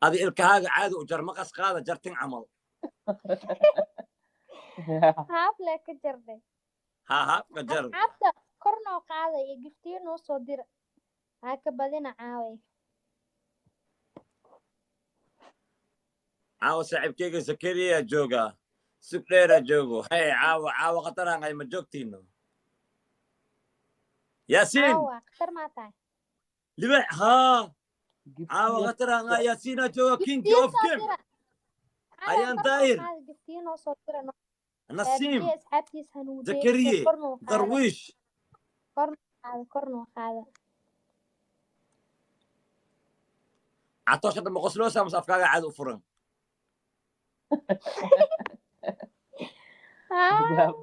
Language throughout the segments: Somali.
هذه الكهاجة عادي وجر مقص قاعدة جرتين عمل haaf lee ka jarday ها جر asxaabta kor noo qaada iyo giftiyo noo soo dira ha ka badina caaway عاو صاحب كيك زكريا جوجا سكريرا جوجو هاي عاو قطرها غاي ما جوكتينو ياسين caawa khatar maa tahay لبع ها عاو قطرها غاي ياسين جوجا كينج giftiyo اوف soo جيم dira ايان kor noo داير qaada giftiyo noo soo dira نسيم baabijiye asxaabtiis hanuudeeyo زكريا kor noo qaada درويش kor noo qaada عطوش هذا مغسلوسة مس افكار عاد وفرن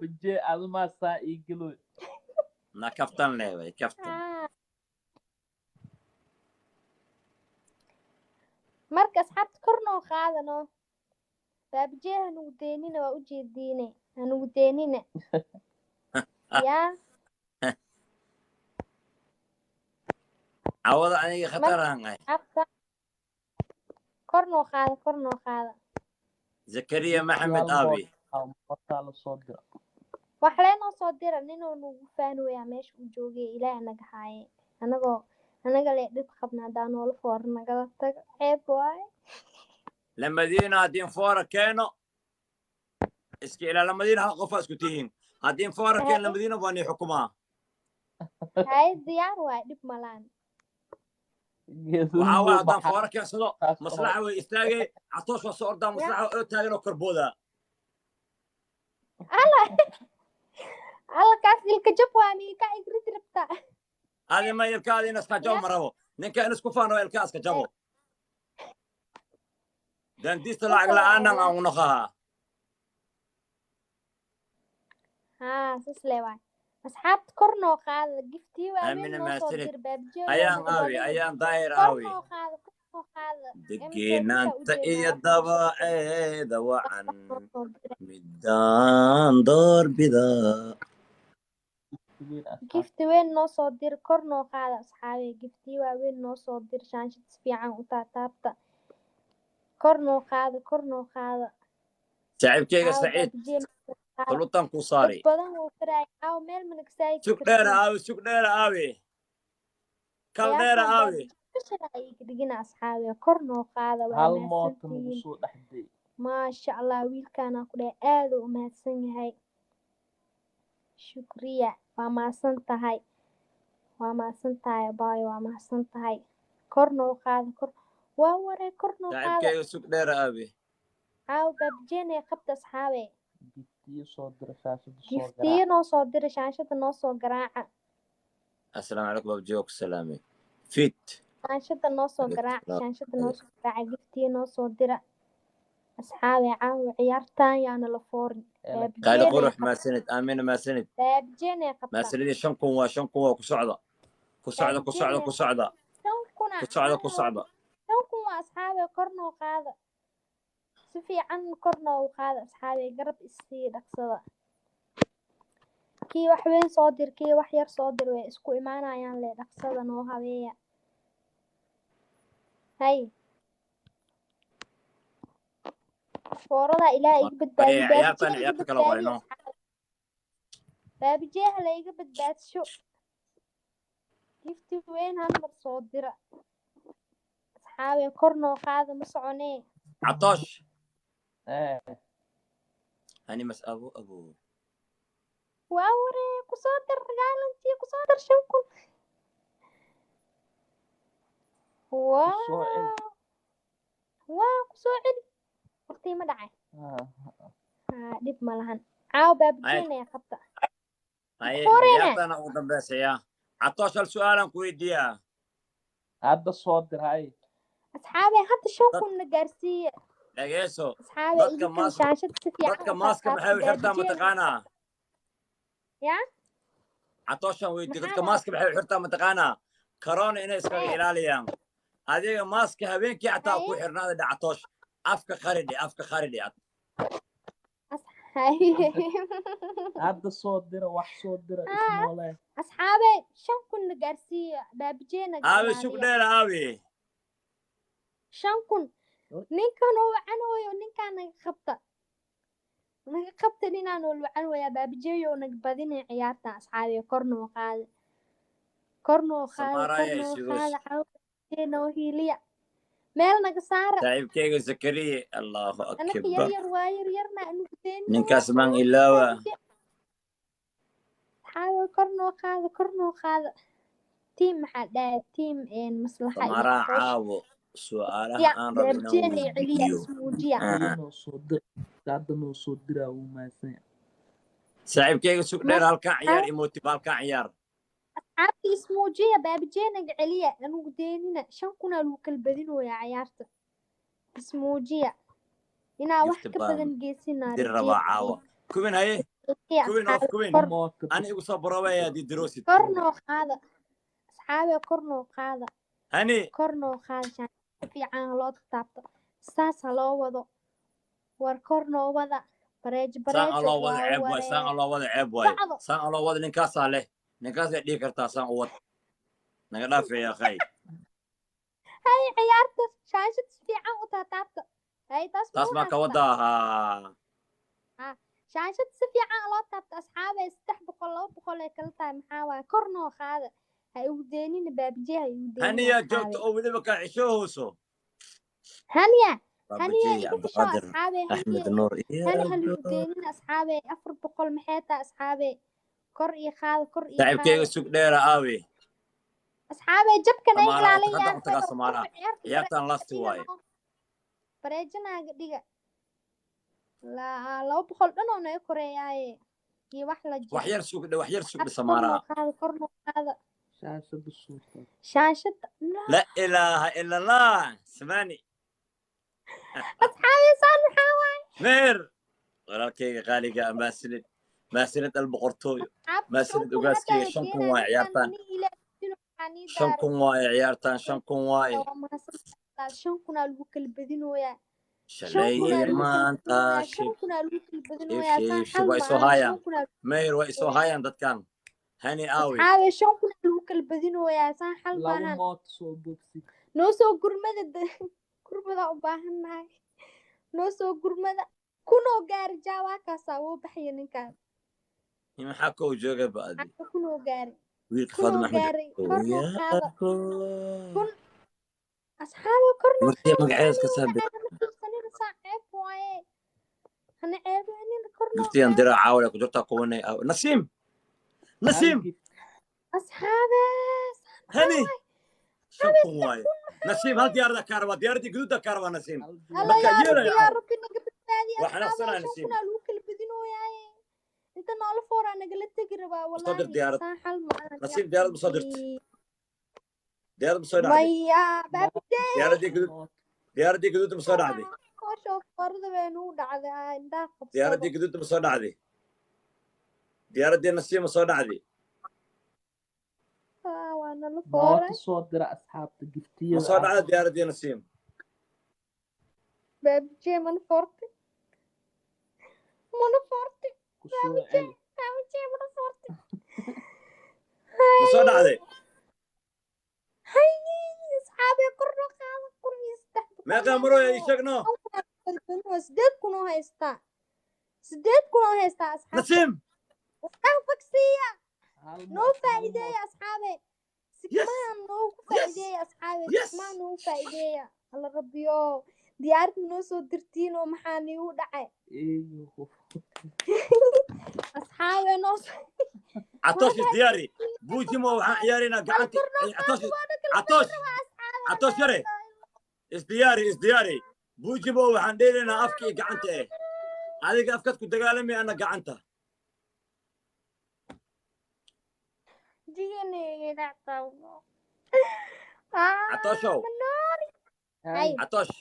بجي الماسا يقولوا نا كفتن لي كفتن marka asxaabta kor noo qaadano baabijiye hanuudeenina waa ujeediine hanuudeenina yaa عوض عني خطرها غاي abka kor noo qaada زكريا محمد ابي wax leenoo soo dira ninuu nagu faanoyaa meesha uu joogay ilaaha naga haaye anaga lee dhib qabna hadaa noola foor nagala tago ceeb waaye لما دينا هادين فورا كانوا اسكي الى لما دينا قفا اسكتين هادين فورا كان لما دينا باني حكومه haye diyaar waaye dhib malaan وعاوا هادان فورا كان صدو مصلحه ويستاغي عطوش وصوردا مصلحه او تاغنو كربودا alla kaas ilka jab waa miika igrid rabtaa هذه ما يلكا هذه ناس كجو مرو نكا نسكو فانو يلكا اسكا جابو دان ديست لعق لعانا ونخها ها sisle waay asxaabta kor noo qaada giftii waaweyn noo soo dir baabijiye ايان داير kor اوي noo qaada دقينا انت ايه الدبا ايه دوعا ميدان دور بدا gifti weyn noo soo dir kor noo qaada asxaabe giftii waaweyn noo soo dir shaanshid si fiican u taataabta kor noo qaada شعب كيغا سعيد طلوطان كوصاري badan wuu faraay aaw meel managsaay سوق دير اوي كل دير اوي digina asxaabe kor noo qaada hal moot nagu soo dhaxday maasha allah wiilkaana ku dhahay aad u mahadsan yahay shukriya waa mahadsan tahay baayo waa mahadsan tahay kor noo qaada waa waree kor noo شعب qaada كيغا سوق دير اوي caaw baabijeenee qabta asxaabe giftiyo giftiyo noo soo dira shaanshada noo soo garaaca السلام عليكم ابو جوك سلامي فيت shaanshada noo soo garaaca giftiyo noo soo dira asxaabe caawa ciyaartaan yaana la foorin قاعد قروح ما سند امين ما سند baabijeenee qabta ما سند شنكم كسعده كسعده shan kun waa asxaabe kor noo qaada si fiican kor noogu qaada asxaabe garab isii dhaqsada kii wax weyn soo dir kii wax yar soo dir way isku imaanayaan lee dhaqsada noo habeeya hay foorada ilaaha iga badbaadi baabijeeha la iga badbaadsho gifti weyn halmar soo dira asxaabe kor noo qaada ma soconee عطوش أنا مس أبو waa waree kusoo dar ragaalantii kusoo dar 5,000 waa kusoo celi waqtii ma dhacay dhib ma lahan caaw baabijeenaya qabta أنا أقدم بس يا عطوش السؤال كويديا هذا صوت هاي asxaabe hadda 5,000 na gaarsiiye dhageyso asxaabe idinkan shaanshad si fiican dadka maaska maxay u xirtaa mataqaanaa ya catooshan weydii dadka maaska maxay u xirtaa mataqaanaa corona inay iskaga ilaaliyaan adiga maaska habeenkii xataa ku xirnaada dhacatoosh afka qaridhi hadda soo dira wax soo dira ismoole asxaabe 5,000 na gaarsiiye baabijeena aabe sug dheer aabe 5,000 ninkan oo wacan wayo ninkan naga qabta ninaan oo wacan waya baabijeeyo naga badinay ciyaarta asxaabiga kornoo qaada Samaaraya kornoo shidosh. qaada cawdeenoo hiiliya meel naga saara Saaxiibkayga Zakariya. Allahu anaka akbar. yaryar waa yaryarna anugu deenina Ninkaas maan ilaawa. asxaabiga kornoo qaada tiim maxaa dhahay tiim maslaxa iyo Samaara Atoosh. caawo. Su'aalaha ya aan rabo inaan baabijeena iyo celiya weydiiyo. ismuujiya hadda noo soo diraa wuu mahadsan yahay. Saaxiibkayga sug dheer halkaan ciyaar emotive halkaan ciyaar. asxaabta ismuujiya baabijeenaga celiya anugu deenina 5 kunaa lagu kala badinooyaa ciyaarta ismuujiya inaa wax Gifti ka baan badan geysinaa dir rabaa caawa. Kubin haye. Kubin of kubin. Ani igu soo barobaya di dirosid. kornoo qaada asxaabiga kornoo qaada Hani. shaan fiican loo taabto saas ha loo wado war kornoo wada Saan Allah wada ceeb waay. Saan Allah wada ceeb waay. Saan Allah wada ninkaasaa leh. Ninkaasay dhihi kartaa saan u wad. Naga dhaafaya akhay. hay ciyaarta shaashad si fiican u taabta hay Taas ma ka wada ahaa. shaashad si fiican loo taabto asxaabay 300 200 ay kala tahay maxaa waay kornoo qaada ha ugu deenina baabijeha ha ugu deenina Haniya joogto oo weliba ka cisho hooso. haniya Baabijeya Abdulqaadir Axmed Nuur. hal ugu deenina asxaabay 400 maxay tahay asxaabay kor iyo qaada Saaxiibkayga sug dheera aawi. asxaabay jabkan ay Samaara ilaaliyaan hadda tagaa Samaara. Ciyaartan last waay. bareejinaaga dhiga la 200 dhan oo naga koreeyaaye iyo wax la jiro wax yar sug Samaara. kornoo qaada shaashada suuqa shaashada La ilaaha illa Allah. Samani. asxaabay saan maxaa waay Meer. Walaalkayga qaaliga maasilid alboqortooyo. maasilid ugaaskayga 5 kun waay ciyaartan. 5 kun waay ciyaartan 5 kun waay. 5 kun lagu kala badinooyaa Shalay maanta way soo hayaan. Meer way soo hayaan dadkan. Hani aawi. asxaabay 5 kun lagu kala badinooyaa saan xal laba baahan mood soo bogsi noo soo gurmada u baahannahay noo soo gurmada kunoo gaari jaawaa kaasaa wuu baxaya ninkaan maxaa koo jooga baadi kunoo gaari wiilka Faadima Axmed kornoo qaada asxaabay kornoo martii magaceeda ka saabay ceeb waaye hana ceebeenin kornoo giftiyan dira caawle ku jirta kuwanay Nasiim asxaabay hani shukun waay Nasiim hal diyaarada kaarwa diyaaradii gududa kaarwa Nasiim marka yeelay yaa rabbi naga badbaadiya waxaan aqsanaa Nasiim lagu kala badinooyaaye inta noola fooraa nagala tegi rabaa Soo diyaarad saan xal maahan Nasiim diyaarad ma soo dirtay diyaarad ma soo dhacday maya baabijee diyaaradii gududa ma soo dhacday koosho farda weenu dhacday indhaha qabsado diyaaradii gududa ma soo dhacday diyaaradii Nasiim ma soo dhacday waa nala moota fooray soo dira asxaabta ma giftiyada soo dhacday diyaaradii Nasiim baabijee mana foortay ku soo celi baabijee mana foortay ma soo dhacday hay asxaabay kornoo qaada kurmiis meeqa marooya ii sheegno 8 kun oo haystaa asxaabta Nasiim faksiya hal noo mood faa'iideeya asxaabay sigmaan noogu faa'iideeya asxaabay Yes. sigmaan noogu faa'iideeya alla rabbiyo diyaarad noo soo dirtiin oo maxaa niigu dhacay eeyo asxaabay noo Atoosh diyaari buujimo waxaan ciyaaraynaa gacanta Atoosh yare isdiyaari buujimo waxaan dheelaynaa afka iyo gacanta adiga afkaad ku dagaalami ana gacanta jiganeyda qabo Atooshow Atoosh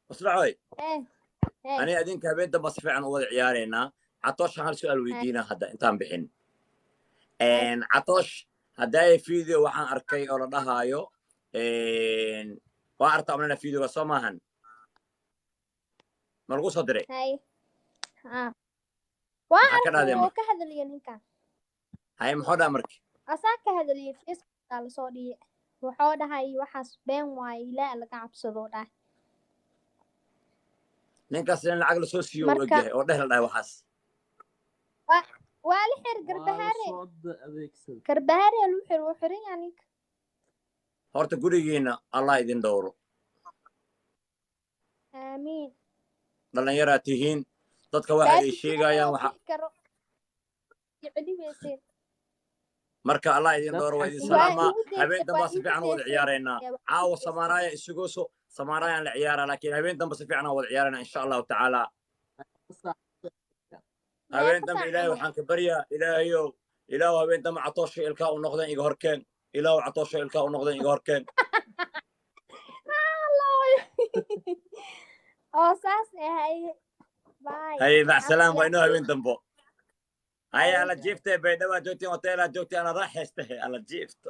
maslaxoy ani adinka habeen damba si fiican u wada ciyaaraynaa Atoosh hal su'aal weydiinaa hadda intaan bixin Atoosh hadday video waxaan arkay oo la dhahaayo waa arta amnana video soo maahan ma lagu soo diray waa Maxaa ka dhacday arkay oo marka? ka hadalaya ninkan hay muxuu dhaa marka asaa ka hadalaya facebooka la soo dhiyay wuxuu dhahay waxaas been waaye ilaa laga cabsado dhahay ninkaas in lacag lasoo siiyo uu marka ogyahay oo dheh la dhahay waxaas waa la xir waa la garbahaare soo adeegsaday garbahaare lagu xir wuu xiran yahay ninka horta gurigiina allah idin dhowro aamiin dhallinyaraa tihiin dadka waxa ay sheegayaan waxa karo jeceli weyseen marka allah idin dhowro waa idin Waa salaamaa igu daysa- habeen damba waa si igu fiican u wada daysay. ciyaaraynaa Waa igu caawa daysay. samaaraaya isugooso samaaraayaan la ciyaaraa laakiin habeen damba si fiican aan wada ciyaaraynaa insha allahu tacaala habeen dambe ilaahay waxaan ka baryaa ilaahayow ilaahu habeen dambe catoosha ilkaa u noqdeen iga horkeen ilaahu catoosha ilkaa u noqdeen iga horkeen oo saas ahay bye haye macsalaam waa inoo habeen dambo haye ala jiifte baydhawaa joogtiin hoteelaa joogtiin ala raaxayste ala jiifto